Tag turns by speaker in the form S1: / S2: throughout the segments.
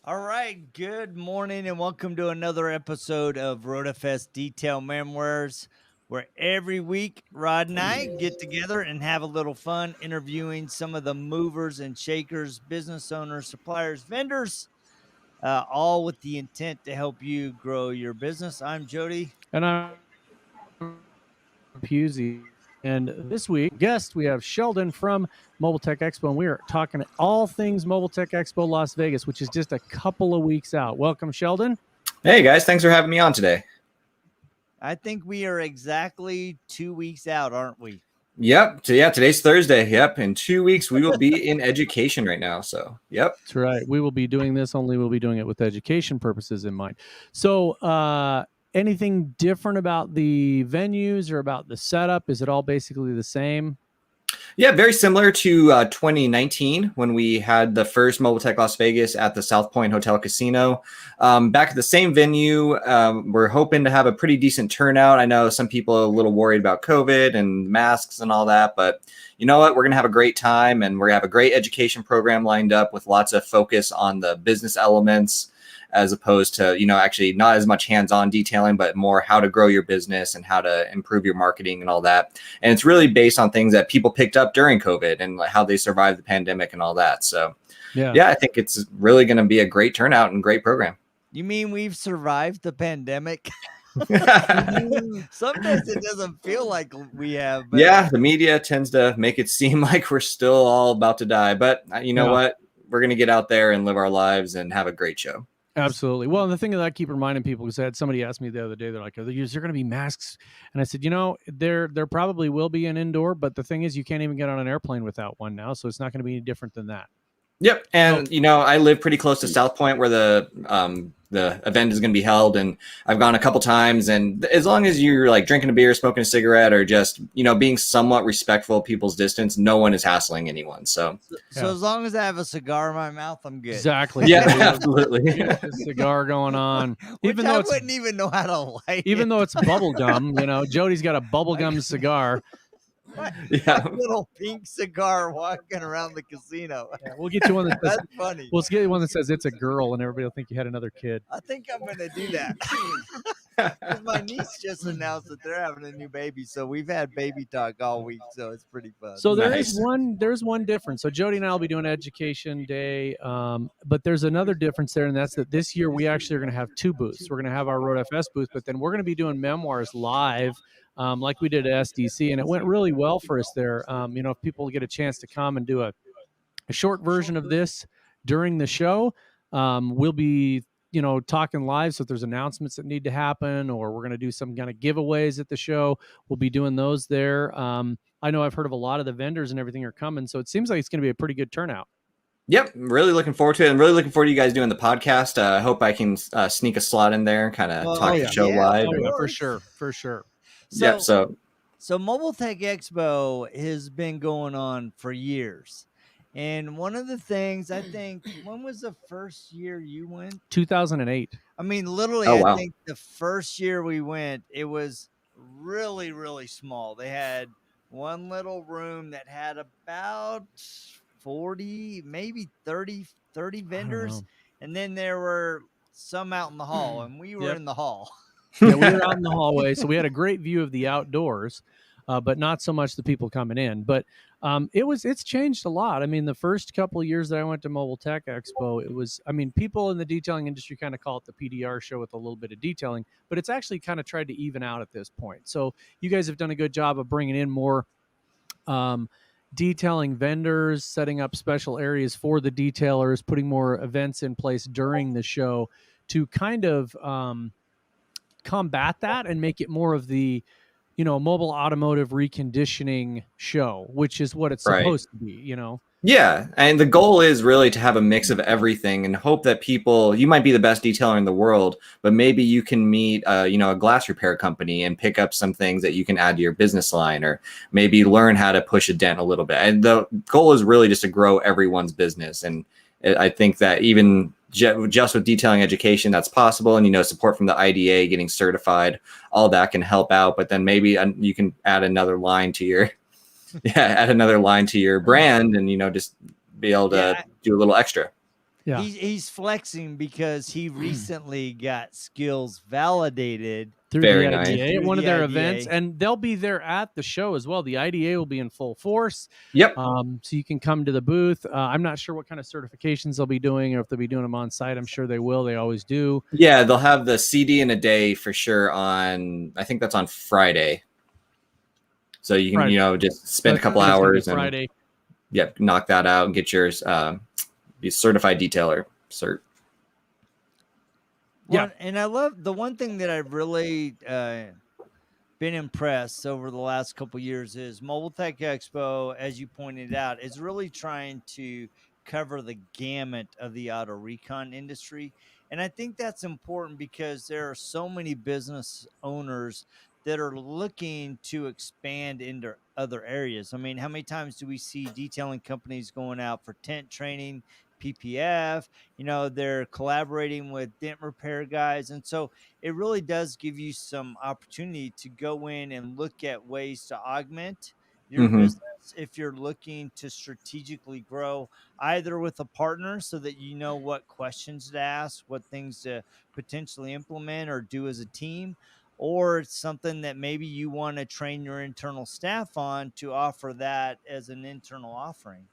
S1: All right, good morning and welcome to another episode of RoadFS Detail Memoirs, where every week Rod and I get together and have a little fun interviewing some of the movers and shakers, business owners, suppliers, vendors, all with the intent to help you grow your business. I'm Jody.
S2: And I'm Puzey. And this week, guest, we have Sheldon from Mobile Tech Expo, and we are talking all things Mobile Tech Expo Las Vegas, which is just a couple of weeks out. Welcome, Sheldon.
S3: Hey guys, thanks for having me on today.
S1: I think we are exactly 2 weeks out, aren't we?
S3: Yep. Today's Thursday. Yep. In 2 weeks, we will be in education right now. So, yep.
S2: That's right. We will be doing this, only we'll be doing it with education purposes in mind. So, anything different about the venues or about the setup? Is it all basically the same?
S3: Yeah, very similar to 2019 when we had the first Mobile Tech Las Vegas at the South Point Hotel Casino. Back at the same venue, we're hoping to have a pretty decent turnout. I know some people are a little worried about COVID and masks and all that, but you know what? We're going to have a great time, and we're going to have a great education program lined up with lots of focus on the business elements, as opposed to, actually not as much hands-on detailing, but more how to grow your business and how to improve your marketing and all that. And it's really based on things that people picked up during COVID and how they survived the pandemic and all that. So yeah, I think it's really going to be a great turnout and great program.
S1: You mean we've survived the pandemic? Sometimes it doesn't feel like we have.
S3: But yeah, the media tends to make it seem like we're still all about to die. But you know what? We're going to get out there and live our lives and have a great show.
S2: Absolutely. Well, and the thing that I keep reminding people, because I had somebody ask me the other day, they're like, is there going to be masks? And I said, there probably will be an indoor, but the thing is you can't even get on an airplane without one now. So it's not going to be any different than that.
S3: Yep. And, I live pretty close to South Point where the event is going to be held. And I've gone a couple times. And as long as you're like drinking a beer, smoking a cigarette, or just, being somewhat respectful of people's distance, no one is hassling anyone. So
S1: as long as I have a cigar in my mouth, I'm good.
S2: Exactly.
S3: Yeah, absolutely.
S2: A cigar going on.
S1: Even though I wouldn't even know how to light
S2: even though it's bubble gum, Jody's got a bubble gum cigar.
S1: Yeah, little pink cigar walking around the casino.
S2: Yeah, we'll get you one that says,
S1: that's funny.
S2: We'll get you one that says it's a girl, and everybody will think you had another kid.
S1: I think I'm gonna do that. My niece just announced that they're having a new baby, so we've had baby talk all week, so it's pretty fun.
S2: So there's one difference. So Jody and I will be doing Education Day, but there's another difference there, and that's that this year we actually are going to have two booths. We're going to have our RoadFS booth, but then we're going to be doing Memoirs live. Like we did at SDC, and it went really well for us there. If people get a chance to come and do a short version of this during the show, we'll be, talking live. So if there's announcements that need to happen, or we're going to do some kind of giveaways at the show, we'll be doing those there. I know I've heard of a lot of the vendors and everything are coming, so it seems like it's going to be a pretty good turnout.
S3: Yep, really looking forward to it. I'm really looking forward to you guys doing the podcast. I hope I can sneak a slot in there, kind of talk the show live.
S2: For sure.
S1: So Mobile Tech Expo has been going on for years. And one of the things, I think, when was the first year you went?
S2: 2008.
S1: I mean, literally, I think the first year we went, it was really, really small. They had one little room that had about 40, maybe 30 vendors. And then there were some out in the hall, and we were in the hall.
S2: Yeah, we were out in the hallway, so we had a great view of the outdoors, but not so much the people coming in. But it's changed a lot. I mean, the first couple of years that I went to Mobile Tech Expo, people in the detailing industry kind of call it the PDR show with a little bit of detailing, but it's actually kind of tried to even out at this point. So you guys have done a good job of bringing in more detailing vendors, setting up special areas for the detailers, putting more events in place during the show to kind of combat that and make it more of the mobile automotive reconditioning show, which is what it's supposed to be.
S3: Yeah, and the goal is really to have a mix of everything and hope that you might be the best detailer in the world, but maybe you can meet a glass repair company and pick up some things that you can add to your business line, or maybe learn how to push a dent a little bit. And the goal is really just to grow everyone's business. And I think that even just with detailing education, that's possible. And, support from the IDA, getting certified, all that can help out. But then maybe you can add another line to your, brand and, just be able to do a little extra.
S2: Yeah.
S1: He's flexing because he recently got skills validated
S2: Through the
S3: Very nice.
S2: IDA at
S1: through
S2: one of
S1: the
S2: their events,
S1: IDA.
S2: and they'll be there at the show as well. The IDA will be in full force.
S3: Yep.
S2: So you can come to the booth. I'm not sure what kind of certifications they'll be doing, or if they'll be doing them on site. I'm sure they will. They always do.
S3: Yeah, they'll have the CD in a day for sure on, I think that's on Friday. So you can,
S2: Friday.
S3: just spend a couple
S2: It's gonna be
S3: hours and
S2: Friday.
S3: knock that out and get yours, be a certified detailer cert.
S1: Well, and I love the one thing that I've really been impressed over the last couple years is Mobile Tech Expo, as you pointed out, is really trying to cover the gamut of the auto recon industry. And I think that's important because there are so many business owners that are looking to expand into other areas. I mean, how many times do we see detailing companies going out for tent training, PPF? They're collaborating with dent repair guys. And so it really does give you some opportunity to go in and look at ways to augment your
S3: Mm-hmm.
S1: business if you're looking to strategically grow, either with a partner so that you know what questions to ask, what things to potentially implement or do as a team, or it's something that maybe you want to train your internal staff on to offer that as an internal offering.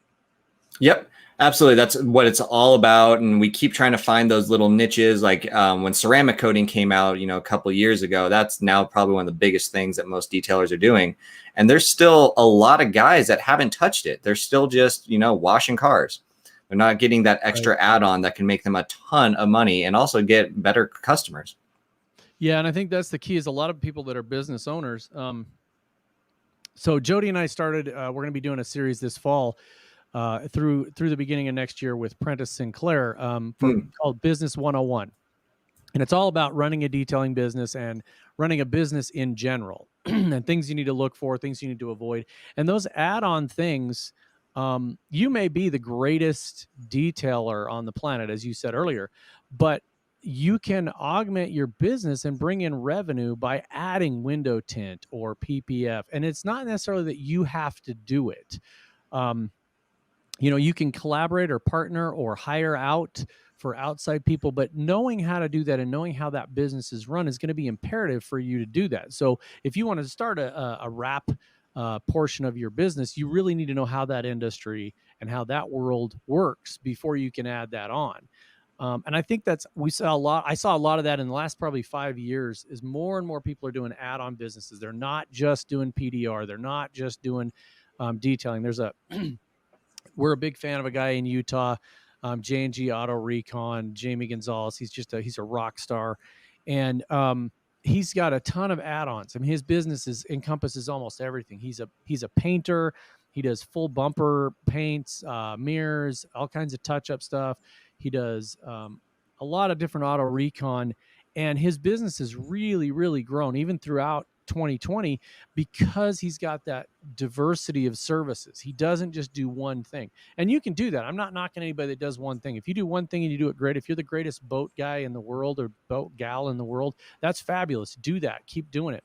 S3: Yep, absolutely. That's what it's all about. And we keep trying to find those little niches. Like when ceramic coating came out, a couple of years ago, that's now probably one of the biggest things that most detailers are doing. And there's still a lot of guys that haven't touched it. They're still just, washing cars. They're not getting that extra add-on that can make them a ton of money and also get better customers.
S2: Yeah, and I think that's the key is a lot of people that are business owners. So Jody and I started, we're going to be doing a series this fall through the beginning of next year with Prentice Sinclair called Business 101. And it's all about running a detailing business and running a business in general and things you need to look for, things you need to avoid. And those add-on things, you may be the greatest detailer on the planet, as you said earlier, but you can augment your business and bring in revenue by adding window tint or PPF. And it's not necessarily that you have to do it. You can collaborate or partner or hire out for outside people, but knowing how to do that and knowing how that business is run is going to be imperative for you to do that. So if you want to start a wrap portion of your business, you really need to know how that industry and how that world works before you can add that on. And I think I saw a lot of that in the last probably 5 years is more and more people are doing add-on businesses. They're not just doing PDR. They're not just doing detailing. We're a big fan of a guy in Utah, J&G Auto Recon, Jamie Gonzalez. He's a rock star. And he's got a ton of add-ons. I mean, his business encompasses almost everything. He's a painter. He does full bumper paints, mirrors, all kinds of touch-up stuff. He does a lot of different auto recon. And his business has really, really grown, even throughout 2020, because he's got that diversity of services. He doesn't just do one thing. And you can do that. I'm not knocking anybody that does one thing. If you do one thing and you do it great, if you're the greatest boat guy in the world or boat gal in the world, that's fabulous. Do that. Keep doing it.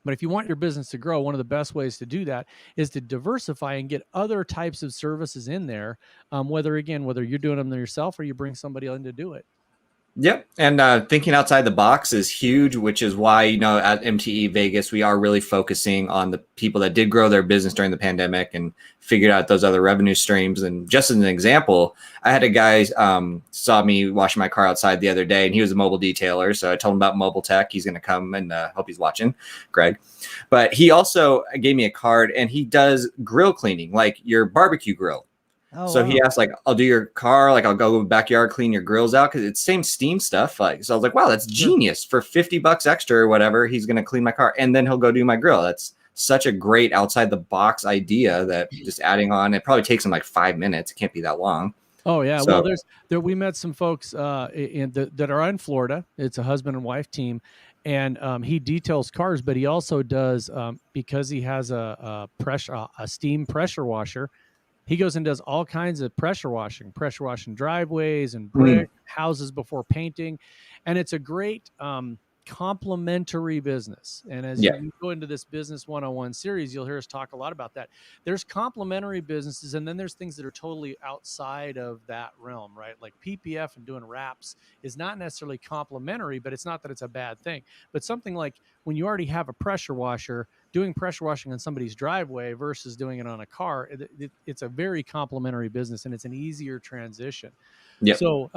S2: But if you want your business to grow, one of the best ways to do that is to diversify and get other types of services in there, whether you're doing them yourself or you bring somebody in to do it.
S3: Yep. And thinking outside the box is huge, which is why, at MTE Vegas, we are really focusing on the people that did grow their business during the pandemic and figured out those other revenue streams. And just as an example, I had a guy saw me washing my car outside the other day, and he was a mobile detailer. So I told him about Mobile Tech. He's going to come, and hope he's watching, Greg. But he also gave me a card, and he does grill cleaning, like your barbecue grill. So he asked, like, I'll do your car, like I'll go to the backyard, clean your grills out, because it's same steam stuff. Like, so I was like, wow, that's genius. For $50 extra or whatever, he's going to clean my car, and then he'll go do my grill. That's such a great outside the box idea that just adding on, it probably takes him like 5 minutes. It can't be that long.
S2: Oh yeah.
S3: So,
S2: well, we met some folks that are in Florida. It's a husband and wife team, and he details cars, but he also does because he has a steam pressure washer. He goes and does all kinds of pressure washing driveways and brick houses before painting. And it's a great kind complementary business. And as
S3: Yeah.
S2: you go into this business 101 series, you'll hear us talk a lot about that. There's complementary businesses, and then there's things that are totally outside of that realm, right? Like PPF and doing wraps is not necessarily complementary, but it's not that it's a bad thing. But something like when you already have a pressure washer, doing pressure washing on somebody's driveway versus doing it on a car, it's a very complementary business, and it's an easier transition.
S3: Yep.
S2: So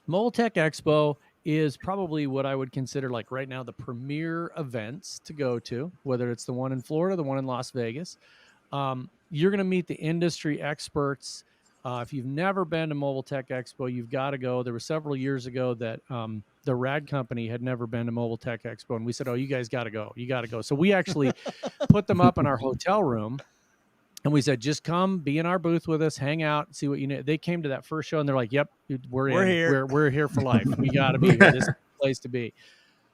S2: Mobile Tech Expo is probably what I would consider, like right now, the premier events to go to, whether it's the one in Florida, the one in Las Vegas. You're going to meet the industry experts. If you've never been to Mobile Tech Expo, you've got to go. There were several years ago that the Rad Company had never been to Mobile Tech Expo, and we said, "Oh, you guys got to go. You got to go." So we actually put them up in our hotel room, and we said, "Just come, be in our booth with us, hang out, see what you know." They came to that first show, and they're like, "Yep, we're in.
S1: here.
S2: We're here for life. We got to be here. This is the place to be."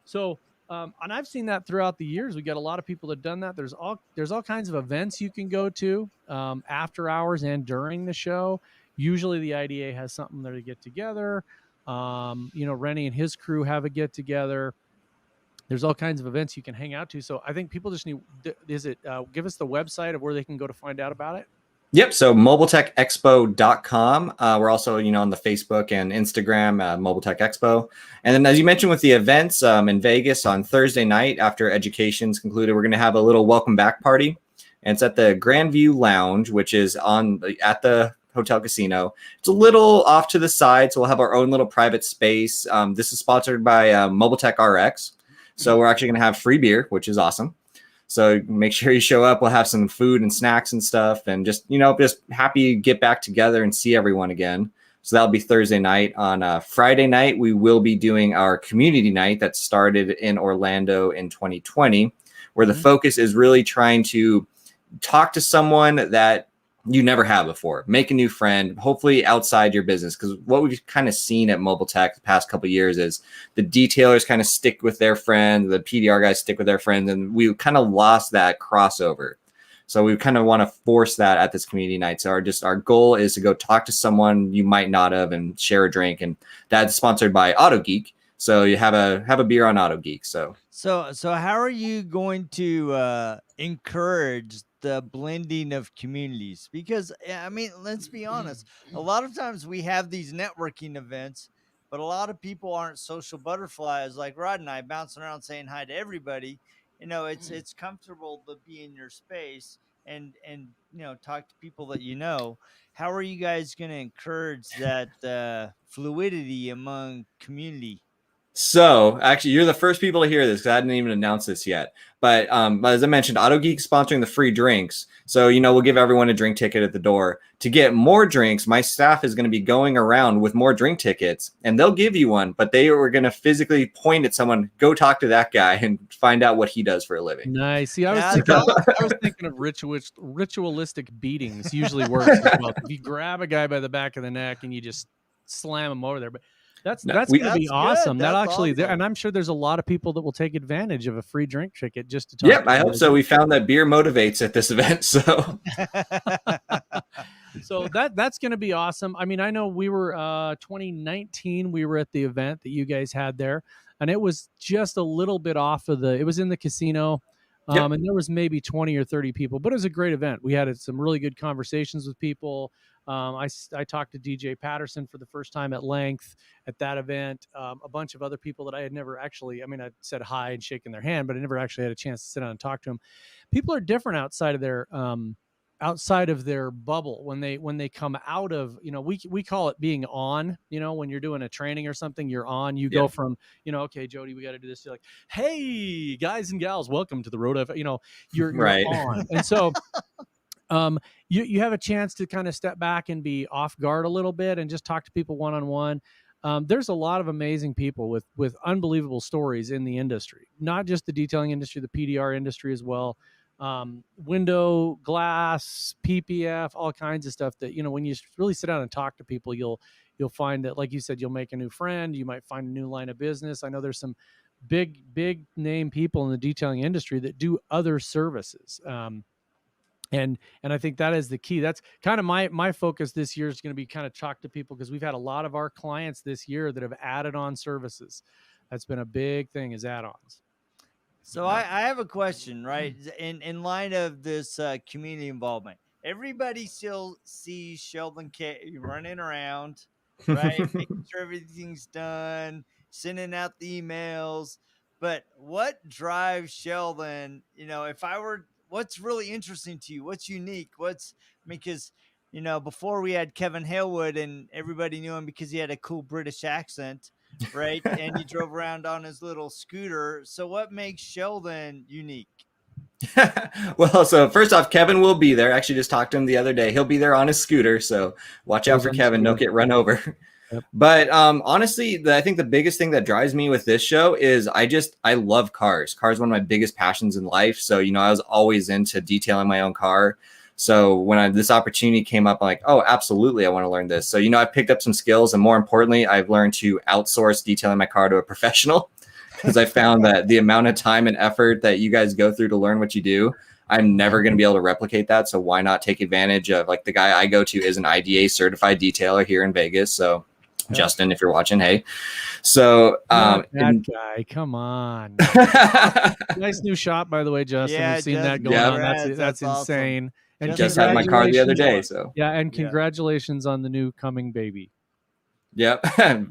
S2: So, and I've seen that throughout the years. We got a lot of people that have done that. There's all kinds of events you can go to after hours and during the show. Usually, the IDA has something there to get together. Rennie and his crew have a get together. There's all kinds of events you can hang out to. So I think people just need. Give us the website of where they can go to find out about it.
S3: Yep. So mobiletechexpo.com. We're also, on the Facebook and Instagram, Mobile Tech Expo. And then, as you mentioned, with the events in Vegas on Thursday night after education's concluded, we're going to have a little welcome back party. And it's at the Grandview Lounge, which is at the Hotel Casino. It's a little off to the side, so we'll have our own little private space. This is sponsored by Mobile Tech RX. So we're actually going to have free beer, which is awesome. So make sure you show up. We'll have some food and snacks and stuff, and just happy to get back together and see everyone again. So that'll be Thursday night. On Friday night, we will be doing our community night that started in Orlando in 2020, where the focus is really trying to talk to someone that you never have before, make a new friend, hopefully outside your business. Because what we've kind of seen at Mobile Tech the past couple of years is the detailers kind of stick with their friends, the PDR guys stick with their friends, and we kind of lost that crossover. So we kind of want to force that at this community night. So our goal is to go talk to someone you might not have and share a drink, and that's sponsored by Auto Geek. So you have a beer on Auto Geek. So
S1: how are you going to encourage the blending of communities? Because I mean, let's be honest, a lot of times we have these networking events, but a lot of people aren't social butterflies like Rod and I, bouncing around saying hi to everybody. It's comfortable to be in your space and talk to people that you know. How are you guys going to encourage that fluidity among community?
S3: So actually, you're the first people to hear this because I didn't even announce this yet. But as I mentioned, Auto Geek sponsoring the free drinks. So, we'll give everyone a drink ticket at the door. To get more drinks, my staff is going to be going around with more drink tickets, and they'll give you one, but they are going to physically point at someone, go talk to that guy and find out what he does for a living.
S2: Nice. See, I was thinking of ritualistic beatings usually works as well. If you grab a guy by the back of the neck and you just slam him over there. But that's going to be awesome. That actually, awesome. And I'm sure there's a lot of people that will take advantage of a free drink ticket just to talk.
S3: Yep, I hope so. We found that beer motivates at this event, so.
S2: So that's going to be awesome. I mean, I know we were 2019. We were at the event that you guys had there, and it was just a little bit off of it was in the casino. And there was maybe 20 or 30 people, but it was a great event. We had some really good conversations with people. I talked to DJ Patterson for the first time at length at that event. A bunch of other people that I had never I said hi and shaken their hand, but I never actually had a chance to sit down and talk to them. People are different outside of their bubble when they come out of, we call it being on, when you're doing a training or something, you're on, you go from, okay, Jody, we got to do this. You're like, hey guys and gals, welcome to the RoadFS, you're
S3: right
S2: on. And so, you have a chance to kind of step back and be off guard a little bit and just talk to people one-on-one. There's a lot of amazing people with unbelievable stories in the industry, not just the detailing industry, the PDR industry as well. Window, glass, PPF, all kinds of stuff that, when you really sit down and talk to people, you'll find that, like you said, you'll make a new friend. You might find a new line of business. I know there's some big name people in the detailing industry that do other services. And I think that is the key. That's kind of my focus this year is going to be kind of talk to people, because we've had a lot of our clients this year that have added on services. That's been a big thing, is add-ons.
S1: So I have a question, right? In line of this community involvement, everybody still sees Sheldon Kaye running around, right? Making sure everything's done, sending out the emails. But what drives Sheldon? If I were, what's really interesting to you? What's unique? Because before we had Kevin Halewood and everybody knew him because he had a cool British accent, right? And he drove around on his little scooter. So what makes Sheldon unique?
S3: Well, so first off, Kevin will be there. Actually, just talked to him the other day. He'll be there on his scooter, so watch out for Kevin. Don't get run over. Yep. But honestly, I think the biggest thing that drives me with this show is I love cars. Cars are one of my biggest passions in life. So, I was always into detailing my own car. So when this opportunity came up, I'm like, oh, absolutely, I want to learn this. So, I picked up some skills, and more importantly, I've learned to outsource detailing my car to a professional. Because I found that the amount of time and effort that you guys go through to learn what you do, I'm never going to be able to replicate that. So why not take advantage of, like, the guy I go to is an IDA certified detailer here in Vegas. So Justin, if you're watching, hey. So
S2: that guy, come on. Nice new shop, by the way, Justin.
S1: Yeah,
S2: we've seen that going on. That's insane.
S1: Awesome.
S2: And
S3: just had my car the other day. So
S2: and congratulations on the new coming baby.
S3: Yep.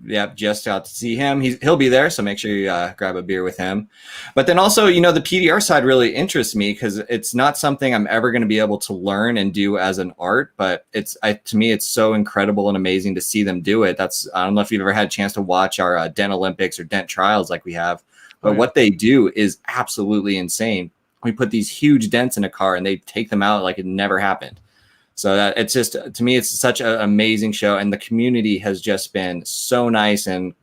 S3: Yep. Just out to see him. He'll be there. So make sure you grab a beer with him. But then also, the PDR side really interests me because it's not something I'm ever going to be able to learn and do as an art, but to me, it's so incredible and amazing to see them do it. I don't know if you've ever had a chance to watch our Dent Olympics or Dent Trials like we have, but what they do is absolutely insane. We put these huge dents in a car and they take them out like it never happened. So that it's just, to me, it's such an amazing show, and the community has just been so nice and,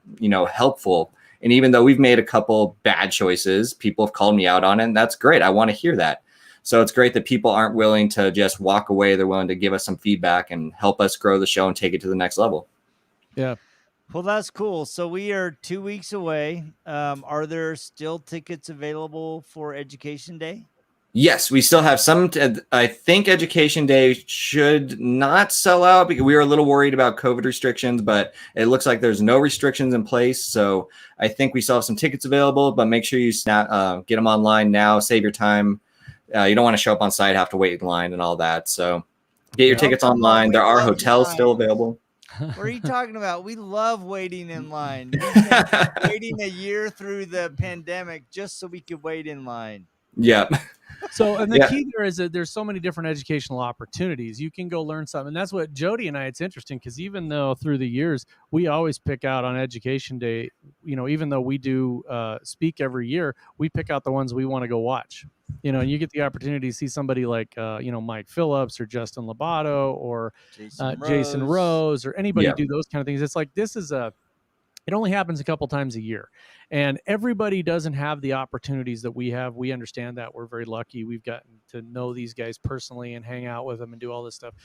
S3: helpful. And even though we've made a couple bad choices, people have called me out on it, and that's great. I want to hear that. So it's great that people aren't willing to just walk away. They're willing to give us some feedback and help us grow the show and take it to the next level.
S2: Yeah.
S1: Well, that's cool. So we are 2 weeks away. Are there still tickets available for Education Day?
S3: Yes, we still have some. I think Education Day should not sell out because we were a little worried about COVID restrictions, but it looks like there's no restrictions in place. So I think we still have some tickets available, but make sure you get them online now. Save your time. You don't want to show up on site, have to wait in line and all that. So get your tickets online. There are hotels still available.
S1: What are you talking about? We love waiting in line. We've been waiting a year through the pandemic just so we could wait in line.
S3: Yep.
S2: So, and the key there is that there's so many different educational opportunities. You can go learn something. And that's what Jody and I, it's interesting because even though through the years, we always pick out on Education Day, even though we do speak every year, we pick out the ones we want to go watch. And you get the opportunity to see somebody like, Mike Phillips or Justin Lobato or Jason Rose or anybody do those kind of things. It's like, it only happens a couple times a year, and everybody doesn't have the opportunities that we have. We understand that. We're very lucky. We've gotten to know these guys personally and hang out with them and do all this stuff.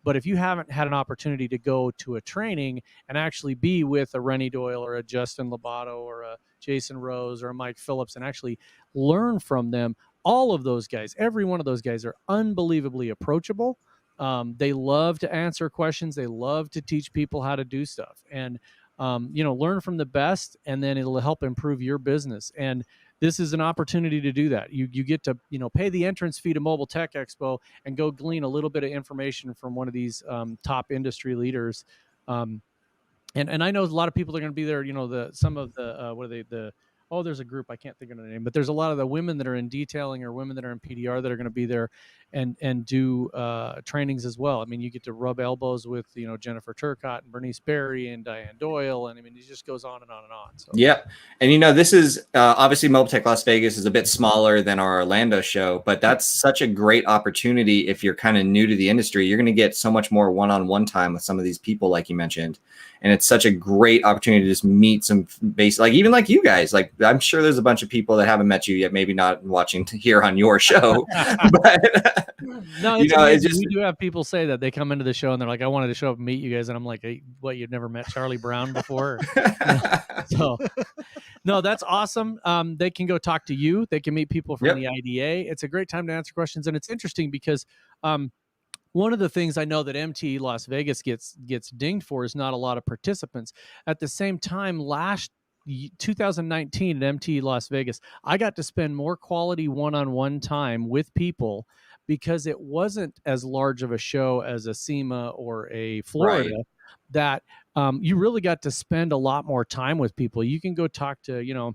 S2: But if you haven't had an opportunity to go to a training and actually be with a Rennie Doyle or a Justin Lobato or a Jason Rose or a Mike Phillips and actually learn from them, all of those guys, every one of those guys are unbelievably approachable. They love to answer questions. They love to teach people how to do stuff. And learn from the best, and then it'll help improve your business. And this is an opportunity to do that. You get to, pay the entrance fee to Mobile Tech Expo and go glean a little bit of information from one of these top industry leaders. And I know a lot of people are going to be there. There's a group, I can't think of the name, but there's a lot of the women that are in detailing or women that are in PDR that are going to be there and do trainings as well. I mean, you get to rub elbows with, Jennifer Turcotte and Bernice Berry and Diane Doyle. And I mean, it just goes on and on and on. So.
S3: Yeah. And, this is obviously Mobile Tech Las Vegas is a bit smaller than our Orlando show, but that's such a great opportunity. If you're kind of new to the industry, you're going to get so much more one-on-one time with some of these people, like you mentioned. And it's such a great opportunity to just meet some even like you guys. Like, I'm sure there's a bunch of people that haven't met you yet, maybe not watching here on your show. But
S2: no, we do have people say that they come into the show and they're like, I wanted to show up and meet you guys. And I'm like, hey, what, you've never met Charlie Brown before? So no, that's awesome. They can go talk to you. They can meet people from the IDA. It's a great time to answer questions. And it's interesting because one of the things I know that MT Las Vegas gets dinged for is not a lot of participants. At the same time, last 2019 at MT Las Vegas, I got to spend more quality one-on-one time with people because it wasn't as large of a show as a SEMA or a Florida.
S3: Right.
S2: That you really got to spend a lot more time with people. You can go talk to,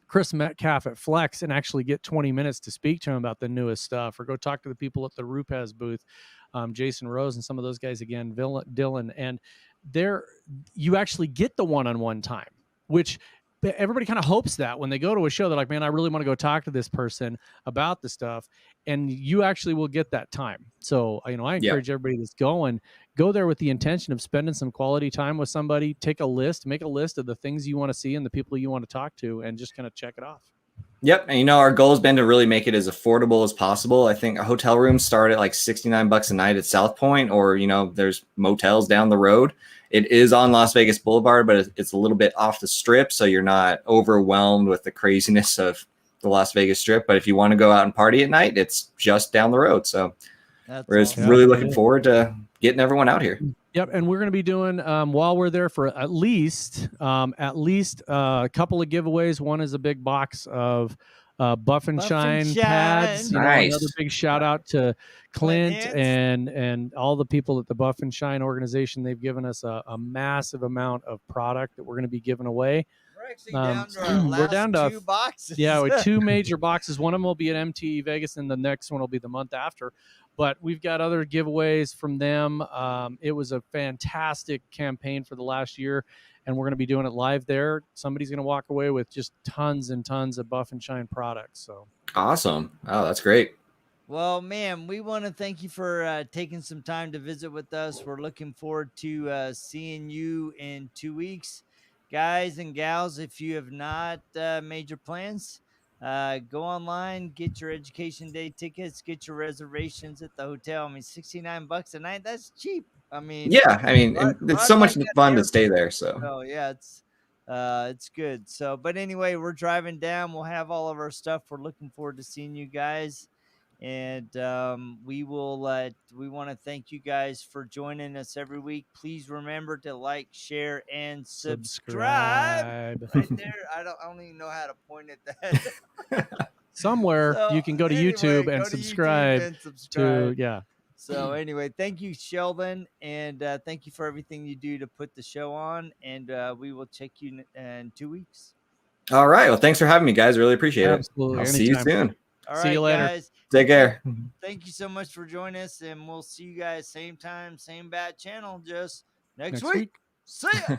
S2: Chris Metcalf at Flex and actually get 20 minutes to speak to him about the newest stuff, or go talk to the people at the RoadFS booth, Jason Rose and some of those guys again, Dylan, and you actually get the one-on-one time, which everybody kind of hopes that when they go to a show, they're like, man, I really want to go talk to this person about the stuff. And you actually will get that time. So, I encourage everybody that's going, go there with the intention of spending some quality time with somebody. Make a list of the things you want to see and the people you want to talk to, and just kind of check it off.
S3: Yep. And our goal has been to really make it as affordable as possible. I think a hotel room start at like $69 a night at South Point, or, there's motels down the road. It is on Las Vegas Boulevard, but it's a little bit off the strip, so you're not overwhelmed with the craziness of the Las Vegas Strip. But if you want to go out and party at night, it's just down the road. So we're just really looking forward to getting everyone out here.
S2: Yep, and we're going to be doing while we're there for at least a couple of giveaways. One is a big box of Buff and Shine pads.
S3: Nice.
S2: Another big shout out to Clint and all the people at the Buff and Shine organization. They've given us a massive amount of product that we're going to be giving away.
S1: We're actually down to our last 2 boxes.
S2: Yeah, with 2 major boxes. One of them will be at MT Vegas, and the next one will be the month after. But we've got other giveaways from them. It was a fantastic campaign for the last year, and we're going to be doing it live there. Somebody's going to walk away with just tons and tons of Buff and Shine products. So
S3: awesome. Oh, that's great.
S1: Well, man, we want to thank you for taking some time to visit with us. We're looking forward to seeing you in 2 weeks. Guys and gals, if you have not made your plans, go online, get your education day tickets, get your reservations at the hotel. I mean, $69 a night, that's cheap. I mean,
S3: it's so much fun to stay there. So
S1: yeah, it's good. So, but anyway, we're driving down. We'll have all of our stuff. We're looking forward to seeing you guys. And we want to thank you guys for joining us every week. Please remember to like, share, and subscribe. Right there. I don't even know how to point at that.
S2: Somewhere you can go to YouTube and subscribe to.
S1: So anyway, thank you, Sheldon, and thank you for everything you do to put the show on. And we will check you in 2 weeks.
S3: All right. Well, thanks for having me, guys. Really appreciate it.
S2: Absolutely.
S3: I'll see you soon.
S1: All right,
S2: see you later,
S1: guys.
S3: Take care.
S1: Thank you so much for joining us, and we'll see you guys same time, same bat channel, just next week. See ya.